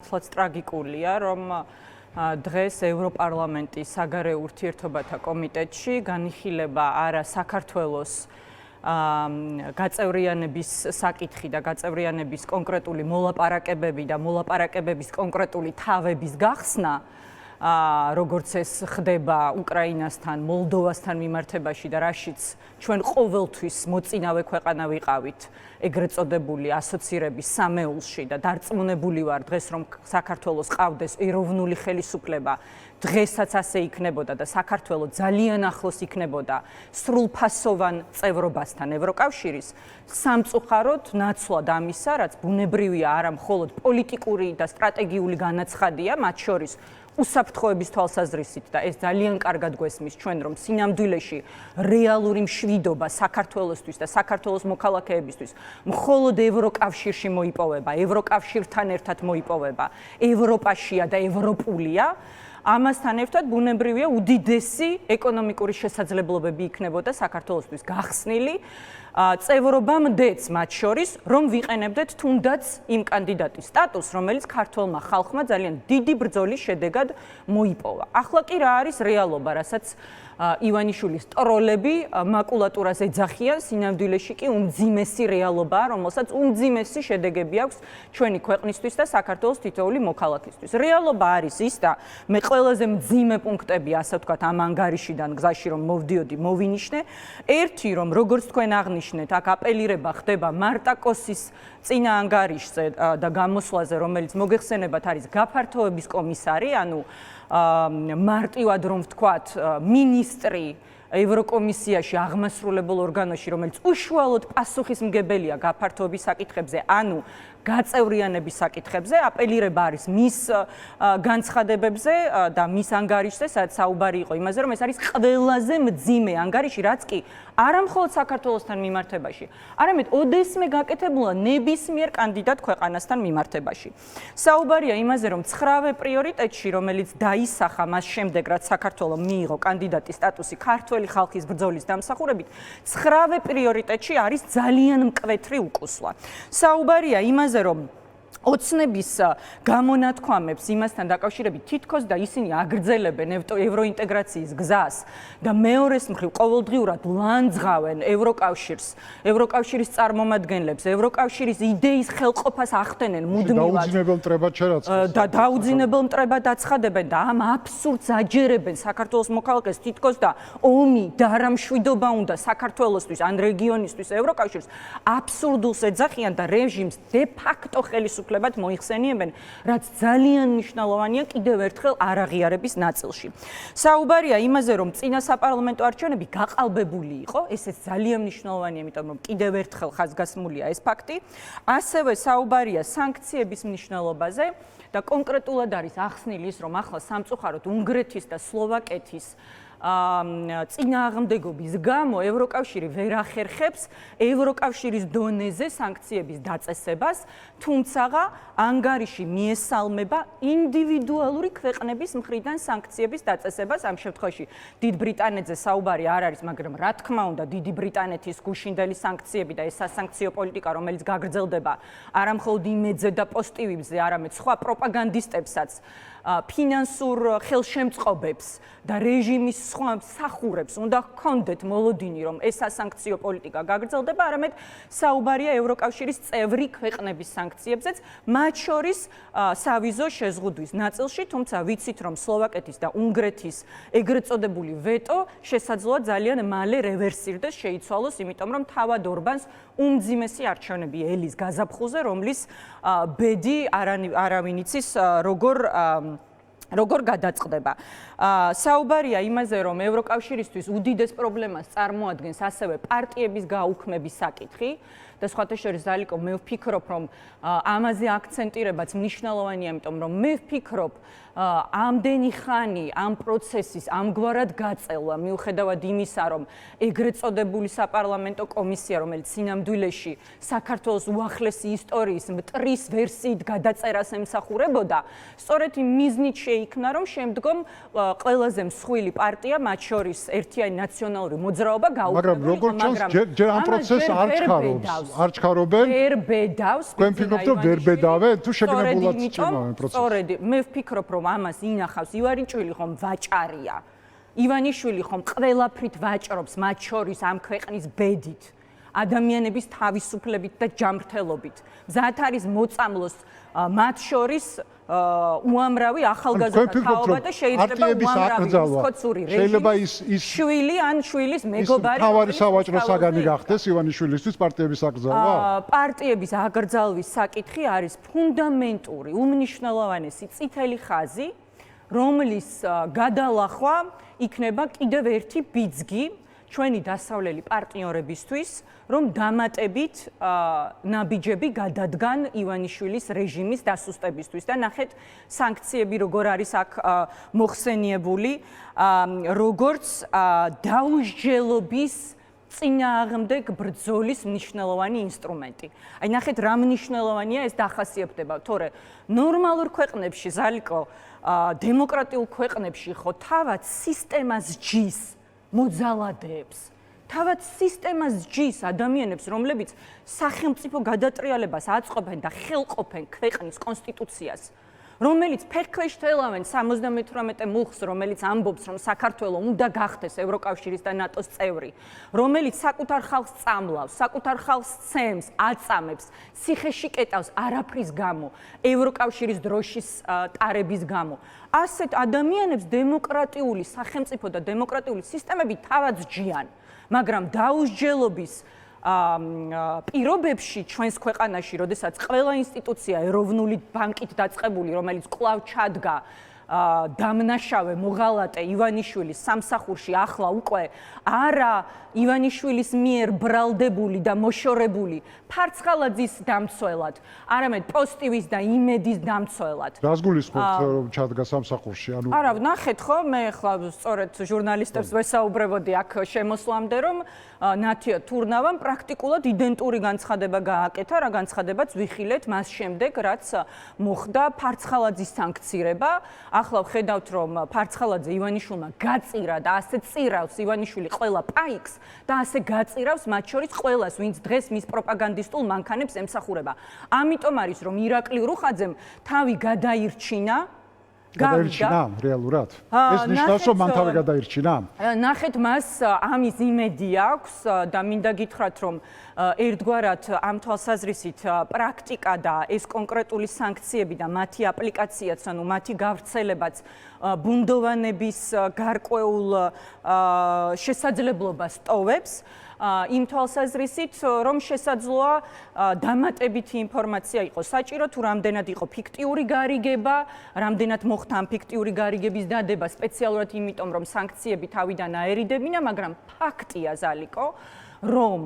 მართლაც ტრაგიკულია, რომ დღეს ევროპარლამენტის საგარეო ურთიერთობათა კომიტეტში განიხილება არა საქართველოს გაწევრიანების საკითხი და გაწევრიანების კონკრეტული მოლაპარაკებები და მოლაპარაკებების კონკრეტული თავების გახსნა, როგორც ეს ხდება უკრაინასთან, მოლდოვასთან მიმართებაში და რაშიც ჩვენ ყოველთვის მოწინავე ქვეყანა ვიყავით ეგრეთ წოდებული ასოცირების სამეულში და დარწმუნებული ვარ დღეს რომ საქართველოს ყავდეს ეროვნული ხელისუფლება, დღესაც ასე იქნებოდა და საქართველო ძალიან ახლოს იქნებოდა სრულფასოვან წევრობასთან ევროკავშირის, სამწუხაროდ ნაცვლად ამისა, რაც ბუნებრივია არა მხოლოდ პოლიტიკური და სტრატეგიული განაცხადია, მათ შორის უსაფრთხოების თვალსაზრისით და ეს ძალიან კარგად გვესმის ჩვენ რომ სინამდვილეში რეალური მშვიდობა საქართველოსთვის და საქართველოს მოქალაქეებისთვის მხოლოდ ევროკავშირში მოიპოვება, ევროკავშირთან ერთად მოიპოვება, ევროპაშია და ევროპულია. ამასთან ერთად ბუნებრივია უდიდესი ეკონომიკური შესაძლებლობები იქნებოდა საქართველოსთვის გახსნილი წევრობამდეც მათ შორის რომ ვიყენებდეთ თუნდაც იმ კანდიდატის სტატუსს რომელიც ქართველმა ხალხმა ძალიან დიდი ბრძოლის შედეგად მოიპოვა. ახლა კი რა არის რეალობა, რასაც ივანიშვილის ტროლები მაკულატურას ეძახიან, სინამდვილეში კი უმძიმესი რეალობაა, რომელსაც უმძიმესი შედეგები აქვს ჩვენი ქვეყნისთვის და საქართველოს თითოეული მოქალაქისთვის. რეალობა არის ის და მე ყველაზე მძიმე პუნქტები, ასე ვთქვათ, ამ ანგარიშიდან გზაში რომ მოვდიოდი, მოვინიშნე. ერთი, რომ როგორც თქვენ აღნიშნეთ, აქ აპელირება ხდება მარტაკოსის წინა ანგარიშზე და გამოსვლაზე, რომელიც მოგეხსენებათ არის გაფართოების კომისარი, ანუ მარტივად რომ ვთქვათ, მინისტრი ევროკომისიაში აღმასრულებელ ორგანოში, რომელიც უშუალოდ პასუხისმგებელია გაფართოების საკითხებზე, ანუ გაწევრიანების საკითხებზე, აპელირება არის მის განცხადებებზე და მის ანგარიშზე, სადაც საუბარი იყო იმაზე, რომ ეს არის ყველაზე მძიმე ანგარიში, რაც კი არა მხოლოდ საქართველოსთან მიმართებაში, არამედ ოდესმე გაკეთებულა ნებისმიერ კანდიდატ ქვეყანასთან მიმართებაში. საუბარია იმაზე, რომ 9-ვე პრიორიტეტში, რომელიც დაისახა მას შემდეგ, რაც საქართველომ მიიღო კანდიდატის სტატუსი ქართველი ხალხის ბრძოლის დამსახურებით, 9-ვე პრიორიტეტში არის ძალიან მკვეთრი უკუსლა. საუბარია იმაზე, რომ ოცნების გამონათქვამებს იმასთან დაკავშირებით თითქოს და ისინი აგრძელებენ ევროინტეგრაციის გზას და მეორეს მხრივ ყოველდღიურად ლანძღავენ ევროკავშირის წარმომადგენლებს, ევროკავშირის იდეის ხელყოფას ახდენენ მუდმივად და დაუძინებელ მტრებად აცხადებენ და ამ აბსურდს აჯერებენ საქართველოს მოქალაქეს თითქოს და ომი და არა მშვიდობა უნდა საქართველოსთვის ან რეგიონისთვის ევროკავშირს აბსურდულს ეძახიან და რეჟიმს დე ფაქტო ხელისუფლებად მოიხსენიებენ, რაც ძალიან მნიშვნელოვანია კიდევ ერთხელ არაღიარების ნაწილში. საუბარია იმაზე, რომ წინა საპარლამენტო არჩევნები გაყალბებული იყო, ესეც ძალიან მნიშვნელოვანია, იმიტომ რომ კიდევ ერთხელ ხაზგასმულია ეს ფაქტი. ასევე საუბარია სანქციების მნიშვნელობაზე და კონკრეტულად არის ახსნილი ის, რომ ახლა სამწუხაროდ უნგრეთის და სლოვაკეთის წინააღმდეგობის გამო ევროკავშირი ვერ ახერხებს ევროკავშირის დონეზე სანქციების დაწესებას, თუმცა ანგარიში მიესალმება ინდივიდუალური ქვეყნების მხრიდან სანქციების დაწესებას. ამ შემთხვევაში დიდ ბრიტანეთზე საუბარი არ არის, მაგრამ რა თქმა უნდა, დიდი ბრიტანეთის გუშინდელი სანქციები და ეს სასანქციო პოლიტიკა, რომელიც გაგრძელდება არა მხოლოდ იმედზე და პოსტივებზე, არამედ სხვა პროპაგანდისტებსაც, ფინანსურ ხელშემწყობებს და რეჟიმის სხვა მსახურებს უნდა ჰქონდეთ მოლოდინი, რომ ეს სასანქციო პოლიტიკა გაგრძელდება, არამედ საუბარია ევროკავშირის წევრი ქვეყნების სანქციებზეც, მათ შორის სავიზო შეზღუდვის ნაწილში, თუმცა ვიცით, რომ სლოვაკეთის და უნგრეთის ეგრეთ წოდებული ვეტო შესაძლოა ძალიან მალე რევერსირდეს, შეიცვალოს, იმიტომ რომ თავად ორბანს უმძიმესი არჩევნები ელის გაზაფხულზე, რომლის ბედი არავინ იცის როგორ გადაწყდება. საუბარია იმაზე, რომ ევროკავშირისთვის უდიდეს პრობლემას წარმოადგენს ასევე პარტიების გაუქმების საკითხი და სხვათა შორის ზალიკო, მე ვფიქრობ, რომ ამაზე აქცენტირებაც მნიშვნელოვანია, იმიტომ რომ მე ვფიქრობ, ამდენი ხანი ამ პროცესის ამგვარად გაწელვა, მიუხედავად იმისა, რომ ეგრეთ წოდებული საპარლამენტო კომისია, რომელიც სინამდვილეში საქართველოს უახლესი ისტორიის მტრის ვერსიით გადაწერას ემსახურებოდა, სწორედ იმ მიზნით შეიქმნა, რომ შემდგომ ყველაზე მსხვილი პარტია, მათ შორის ერთიანი ნაციონალური მოძრაობა გაუქმებულიყო, მაგრამ როგორ ჩანს, ჯერ ამ პროცესს არ ჩქარობს. არ ჩქარობენ. ვერ ბედავს. თქვენ ფიქრობთ, რომ ვერ ბედავენ თუ შეგნებულად ჭიმავენ პროცესს? სწორედ, მე ვფიქრობ, რომ ამას ინახავს ივანიშვილი ხომ ვაჭარია. ივანიშვილი ხომ ყველაფრით ვაჭრობს, მათ შორის ამ ქვეყნის ბედით, ადამიანების თავისუფლებით და ჯანმრთელობით. მზად არის მოწამლოს მათ შორის უამრავი ახალგაზრდა თაობა და შეიძლება უამრავი ხოცური რეჟიმის შვილი ან შვილის მეგობარი თავარი სავაჭრო საგანი გახდეს ივანიშვილისთვის პარტიების აკრძალვა? პარტიების აკრძალვის საკითხი არის ფუნდამენტური, უმნიშვნელოვანესი წითელი ხაზი, რომლის გადალახვა იქნება კიდევ ერთი ბიძგი ჩვენი დასავლელი პარტნიორებისთვის, რომ დამატებით ნაბიჯები გადადგან ივანიშვილის რეჟიმის დასუსტებისთვის და ნახეთ სანქციები როგორ არის აქ მოხსენიებული, როგორც დაუსჯელობის წინააღმდეგ ბრძოლის მნიშვნელოვანი ინსტრუმენტი. აი ნახეთ რა მნიშვნელოვანია ეს დახასიათდება, თორე ნორმალურ ქვეყნებში, ზალიკო, დემოკრატიულ ქვეყნებში ხო თავად სისტემას ჯის მოძალადეებს. თავად სისტემას ჯის ადამიანებს, რომლებიც სახელმწიფო გადატრიალებას აწყობენ და ხელყოფენ ქვეყნის კონსტიტუციას, რომელიც ფეხქვეშ თელავენ 78 მუხლს, რომელიც ამბობს, რომ საქართველო უნდა გახდეს ევროკავშირის და ნატოს წევრი, რომელიც საკუთარ ხალხს წამლავს, საკუთარ ხალხს ცემს, აწამებს, ციხეში კეტავს არაფრის გამო, ევროკავშირის დროშის ტარების გამო. ასეთ ადამიანებს დემოკრატიული სახელმწიფო და დემოკრატიული სისტემები თავად ჯიან, მაგრამ დაუსჯელობის პირობებში ჩვენს ქვეყანაში, როდესაც ყველა ინსტიტუცია ეროვნული ბანკით დაწყებული, რომელიც კვლავ ჩადგა დამნაშავე მოღალატე ივანიშვილის სამსახურში, ახლა უკვე არა ივანიშვილის მიერ ბრალდებული და მოშორებული ფარცხალაძის დამცველად, არამედ პოსტივის და იმედის დამცველად. რას გულისხმობთ, რომ ჩადგა სამსახურში? არა, ნახეთ ხო, მე ახლა სწორედ ჟურნალისტებს ვესაუბრებოდი აქ შემოსვლამდე, რომ ნათია თურნავამ პრაქტიკულად იდენტური განცხადება გააკეთა, რა განცხადებაც ვიხილეთ მას შემდეგ, რაც მოხდა ფარცხალაძის სანქცირება. ახლა ვხედავთ, რომ ფარცხალაძე ივანიშვილმა გაწირა და ასე წირავს ივანიშვილი ყველა პაიკს და ასე გაწირავს მათ შორის ყველას, ვინც დღეს მის პროპაგანდისტულ მანქანებს ემსახურება. ამიტომ არის, რომ ირაკლი რუხაძემ თავი გადაირჩინა. გადაირჩინა რეალურად? ეს ნიშნავს, რომ მან თავი გადაირჩინა? ნახეთ, მას ამის იმედი აქვს და მინდა გითხრათ, რომ ერთგვარად ამ თვალსაზრისით პრაქტიკა და ეს კონკრეტული სანქციები და მათი აპლიკაციაც, ანუ მათი გავრცელებაც ბუნდოვანების გარკვეულ შესაძლებლობას ტოვებს. იმ თვალსაზრისით, რომ შესაძლოა დამატებითი ინფორმაცია იყოს საჭირო, თუ რამდენად იყო ფიქტიური გარიგება, რამდენად მოხდა ამ ფიქტიური გარიგების დადება სპეციალურად იმიტომ, რომ სანქციები თავიდან აერიდებინა, მაგრამ ფაქტია, ზალიკო, რომ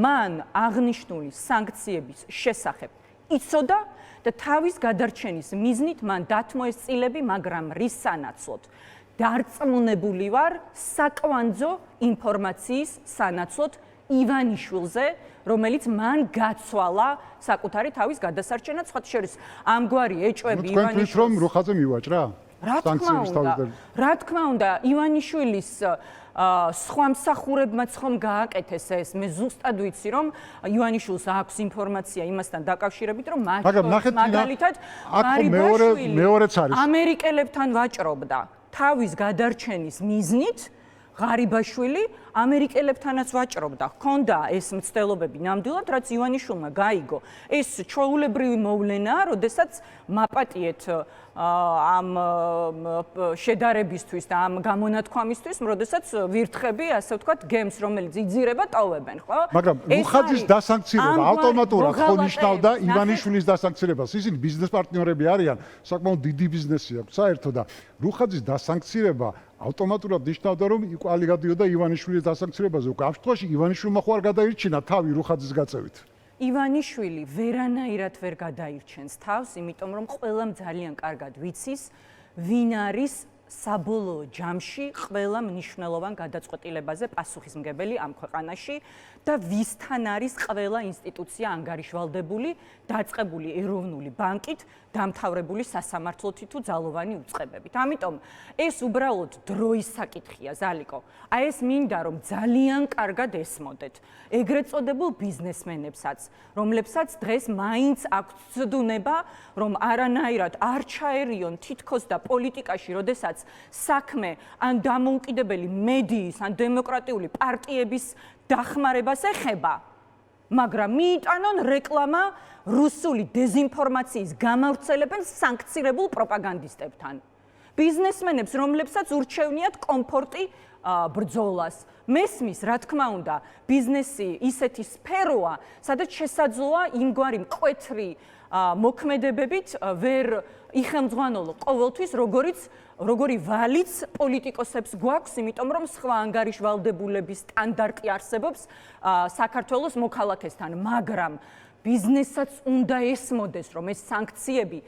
მან აღნიშნული სანქციების შესახებ იცოდა და თავის გადარჩენის მიზნით მან დათმო ეს წილები, მაგრამ რის სანაცვლოდ? დარწმუნებული ვარ საკვანძო ინფორმაციის სანაცვლოდ ივანიშვილზე, რომელიც მან გაცვალა საკუთარი თავის გადასარჩენად, სხვა შორის ამგვარი ეჭვები ივანიშვილს. თქვენ რომ რუხაძე მივაჭრა? რა თქმა უნდა, ივანიშვილის სხვა მსახურებმაც ხომ გააკეთეს ეს. მე ზუსტად ვიცი, რომ ივანიშვილს აქვს ინფორმაცია იმასთან დაკავშირებით, რომ მაგალითად მეორეც არის. ამერიკელებთან ვაჭრობდა თავის გადარჩენის მიზნით, ღარიბაშვილი ამერიკელებთანაც ვაჭრობდა. ჰქონდა ეს მცდელობები ნამდვილად, რაც ივანიშვილმა გაიგო. ეს ჩვეულებრივი მოვლენაა, როდესაც მაპატიეთ ამ შედარებისთვის და ამ გამონათქვამისთვის, როდესაც ვირთხები, ასე ვთქვათ, გემს, რომელიც იძირება, ტოვებენ, ხო? მაგრამ რუხაძის დასანქცირება ავტომატურად ხო ნიშნავდა ივანიშვილის დასანქცირებას? ისინი ბიზნეს პარტნიორები არიან, საკმაოდ დიდი ბიზნესი აქვს საერთოდ და რუხაძის დასანქცირება ავტომატურად ნიშნავდა, რომ ყვალი გადიოდა ივანიშვილის დასანქცირებაზე. უკვე ამ შემთხვევაში ივანიშვილმა ხო არ გადაირჩინა თავი რუხაძის გაწევით? ივანიშვილი ვერანაირად ვერ გადაირჩენს თავს, იმიტომ რომ ყველამ ძალიან კარგად ვიცის, ვინ არის საბოლოო ჯამში ყველა მნიშვნელოვან გადაწყვეტილებაზე პასუხისმგებელი ამ ქვეყანაში და ვისთან არის ყველა ინსტიტუცია ანგარიშვალდებული, დაწყებული ეროვნული ბანკით, დამთავრებული სასამართლოთი თუ ძალოვანი უწყებებით. ამიტომ ეს უბრალოდ დროის საკითხია, ზალიკო. აი ეს მინდა რომ ძალიან კარგად ესმოდეთ ეგრეთ წოდებულ ბიზნესმენებსაც, რომლებსაც დღეს მაინც აქვთ ცდუნება, რომ არანაირად არ ჩაერიონ თითქოს და პოლიტიკაში, როდესაც საქმე ან დამოუკიდებელი მედიის, ან დემოკრატიული პარტიების დახმარებას ეხება, მაგრამ მიიტანონ რეკლამა რუსული დეზინფორმაციის გამავრცელებელ სანქცირებულ პროპაგანდისტებთან. ბიზნესმენებს, რომლებსაც ურჩევნიათ კომფორტი ბრძოლას. მესმის, რა თქმა უნდა, ბიზნესი ისეთი სფეროა, სადაც შესაძლოა იმგვარი მკვეთრი მოქმედებებით ვერ იხელმძღვანელო ყოველთვის, როგორი ვალიც პოლიტიკოსებს გვაქვს, იმიტომ რომ სხვა ანგარიშვალდებულების სტანდარტი არსებობს საქართველოს მოქალაქესთან, მაგრამ ბიზნესაც უნდა ესმოდეს, რომ ეს სანქციები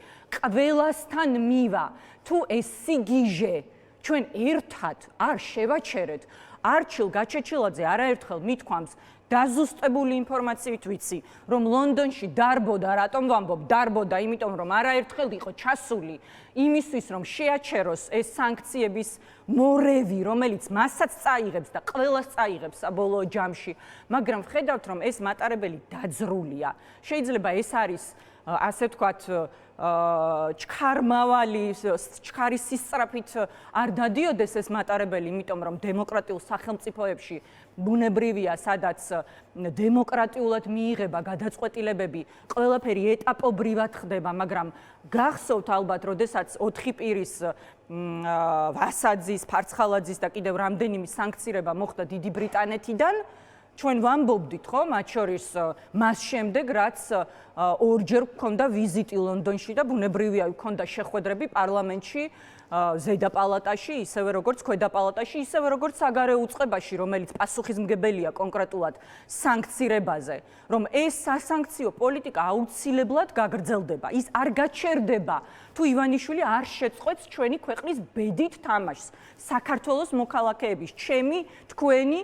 ყველასთან მივა. თუ ეს სიგიჟე ჩვენ ერთად არ შევაჩერეთ, არჩილ გაჩეჩილაძე არაერთხელ მithქვამს დაზუსტებული ინფორმაციით ვიცი, რომ ლონდონში დარბოდა, რატომ ვამბობ, დარბოდა, იმიტომ რომ არაერთხელ იყო ჩასული იმისთვის, რომ შეაჩეროს ეს სანქციების მორევი, რომელიც მასაც წაიღებს და ყველას წაიღებს საბოლოო ჯამში, მაგრამ ვხედავთ, რომ ეს მატარებელი დაძრულია. შეიძლება ეს არის, ასე ვთქვათ, ჩქარის სისწრაფით არ დადიოდეს ეს მატარებელი, იმიტომ რომ დემოკრატიულ სახელმწიფოებში ბუნებრივია, სადაც დემოკრატიულად მიიღება გადაწყვეტილებები, ყველაფერი ეტაპობრივად ხდება, მაგრამ გახსოვთ ალბათ, როდესაც 4 პირის ვასაძის, ფარცხალაძის და კიდევ რამდენიმე სანქცირება მოხდა დიდი ბრიტანეთიდან, ჩვენ ვამბობდით, ხო, მათ შორის მას შემდეგ, რაც ორჯერ გქონდა ვიზიტი ლონდონში და ბუნებრივია, გქონდა შეხვედრები პარლამენტში, ზედა პალატაში, ისევე როგორც ქვედა პალატაში, ისევე როგორც საგარეო უწყებაში, რომელიც პასუხისმგებელია კონკრეტულად სანქცირებაზე, რომ ეს სასანქციო პოლიტიკა აუცილებლად გაგრძელდება. ის არ გაჩერდება, თუ ივანიშვილი არ შეწყვეტს ჩვენი ქვეყნის ბედით თამაშს. საქართველოს მოქალაქეების, ჩემი, თქვენი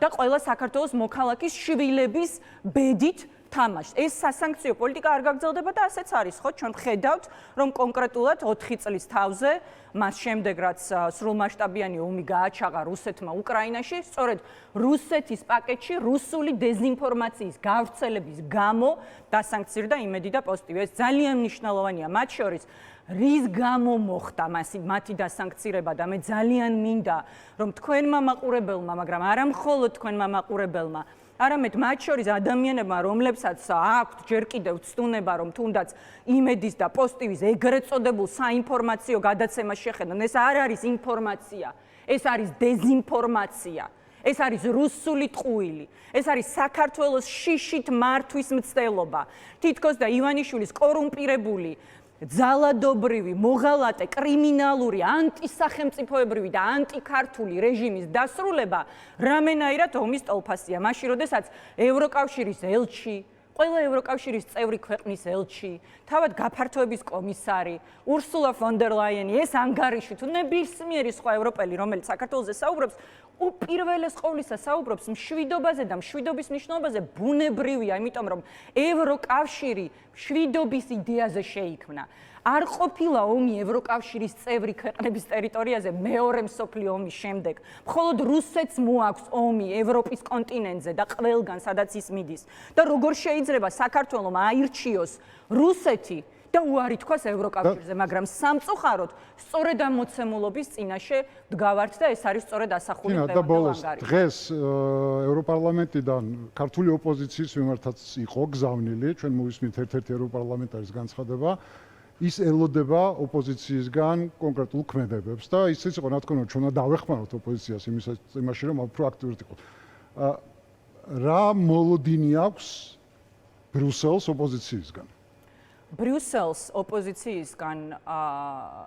და ყველა საქართველოს მოქალაქის შვილების ბედით თამაშს. ეს სასანქციო პოლიტიკა არ გაგრძელდება და ასეც არის, ხო? ჩვენ ვხედავთ, რომ კონკრეტულად 4 წლის თავზე, მას შემდეგ, რაც სრულმასშტაბიანი ომი გააჩაღა რუსეთმა უკრაინაში, სწორედ რუსეთის პაკეტში რუსული დეზინფორმაციის გავრცელების გამო დასანქცირდა იმედი და პოზიტივი. ეს ძალიან მნიშვნელოვანია, მათ შორის რის გამო მოხდა მათი დასანქცირება და მე ძალიან მინდა, რომ თქვენმა მაყურებელმა, მაგრამ არა მხოლოდ თქვენმა მაყურებელმა, არამედ მათ შორის ადამიანებმა, რომლებსაც აქვთ ჯერ კიდევ ცდუნება, რომ თუნდაც იმედის და პოზიტივის ეგრეთ წოდებულ საინფორმაციო გადაცემას შეხედონ, ეს არ არის ინფორმაცია, ეს არის დეზინფორმაცია. ეს არის რუსული ტყუილი, ეს არის საქართველოს შიშით მართვის მცდელობა. თითქოს და ივანიშვილის კორუმპირებული ძალადობრივი, მოღალატე, კრიმინალური, ანტისახელმწიფოებრივი და ანტიქართული რეჟიმის დასრულება რამენაირად ომის ტოლფასია. მაშინ, როდესაც ევროკავშირის ელჩი, ყველა ევროკავშირის წევრი ქვეყნის ელჩი, თავად გაფართოების კომისარი, ურსულა ფონ დერ ლაიენი, ეს ანგარიში თუ ნებისმიერი სხვა ევროპელი, რომელიც საქართველოზე საუბრობს, უპირველეს ყოვლისა საუბრობს მშვიდობაზე და მშვიდობის მნიშვნელობაზე ბუნებრივია, იმიტომ რომ ევროკავშირი მშვიდობის იდეაზე შეიქმნა. არ ყოფილა ომი ევროკავშირის წევრი ქვეყნების ტერიტორიაზე მეორე მსოფლიო ომის შემდეგ. მხოლოდ რუსეთს მოაქვს ომი ევროპის კონტინენტზე და ყველგან, სადაც ის მიდის. და როგორ შეიძლება საქართველოს აირჩიოს რუსეთი და უარი თქვას ევროკავშირზე, მაგრამ სამწუხაროდ სწორედ ამ მოცემულობის წინაშე დგავართ და ეს არის სწორედ ასახული დღევანდელ ანგარიში. დღეს ევროპარლამენტიდან ქართული ოპოზიციის მიმართაც იყო გზავნილი, ჩვენ მოვისმენთ ერთ-ერთი ევროპარლამენტარის განცხადება, ის ელოდება ოპოზიციისგან კონკრეტულ ქმედებებს და ისიც იყო, რა თქმა უნდა, ჩვენ უნდა დავეხმაროთ ოპოზიციას იმაში, რომ უფრო აქტიურად იყოს. რა მოლოდინი აქვს ბრიუსელს ოპოზიციისგან? ბრიუსელს ოპოზიციისგან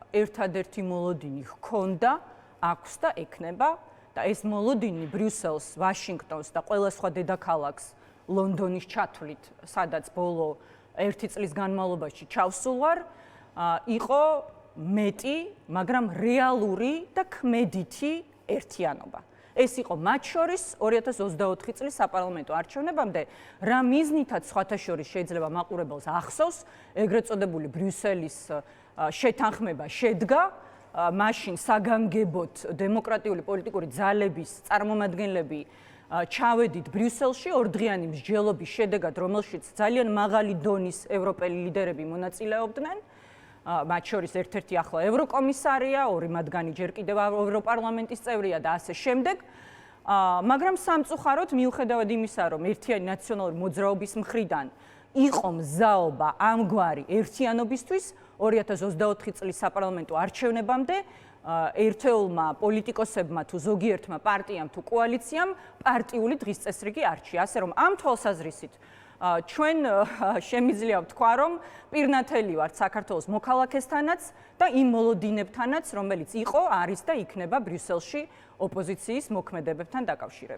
ერთადერთი მოლოდინი ჰქონდა, აქვს და ექნება და ეს მოლოდინი ბრიუსელს, ვაშინგტონს და ყველა სხვა დედაქალაქს ლონდონის ჩათვლით, სადაც ბოლო 1 წლის განმავლობაში ჩავსულ ვარ, იყო მეტი, მაგრამ რეალური და ქმედითი ერთიანობა. ეს იყო მათ შორის 2024 წლის საპარლამენტო არჩევნებამდე, რა მიზნითაც სხვათა შორის შეიძლება მაყურებელს ახსოვს, ეგრეთ წოდებული ბრიუსელის შეთანხმება შედგა, მაშინ საგანგებოდ დემოკრატიული პოლიტიკური ძალების წარმომადგენლები ჩავედით ბრიუსელში ორდღიანი მსჯელობის შედეგად, რომელშიც ძალიან მაღალი დონის ევროპელი ლიდერები მონაწილეობდნენ. მათ შორის ერთ-ერთი ახლა ევროკომისარია, ორი მათგანი ჯერ კიდევ ევროპარლამენტის წევრია და ასე შემდეგ. მაგრამ სამწუხაროდ მიუხედავად იმისა, რომ ერთიანი ნაციონალური მოძრაობის მხრიდან იყო მზაობა ამგვარი ერთიანობისთვის, 2024 წლის საპარლამენტო არჩევნებამდე ერთეულმა პოლიტიკოსებმა თუ ზოგიერთმა პარტიამ თუ კოალიციამ პარტიული დღის წესრიგი არჩია. ასე რომ ამ თვალსაზრისით ჩვენ შემიძლია ვთქვა, რომ პირნათელი ვართ საქართველოს მოქალაქესთანაც და იმ მოლოდინებთანაც, რომელიც იყო, არის და იქნება ბრიუსელში ოპოზიციის მოქმედებებთან დაკავშირებით.